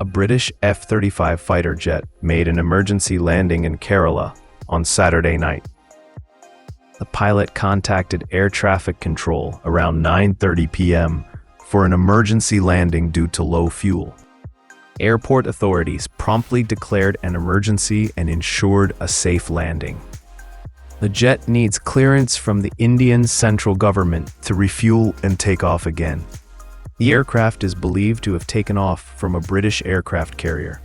A British F-35 fighter jet made an emergency landing in Kerala on Saturday night. The pilot contacted air traffic control around 9:30 p.m. for an emergency landing due to low fuel. Airport authorities promptly declared an emergency and ensured a safe landing. The jet needs clearance from the Indian central government to refuel and take off again. The aircraft is believed to have taken off from a British aircraft carrier.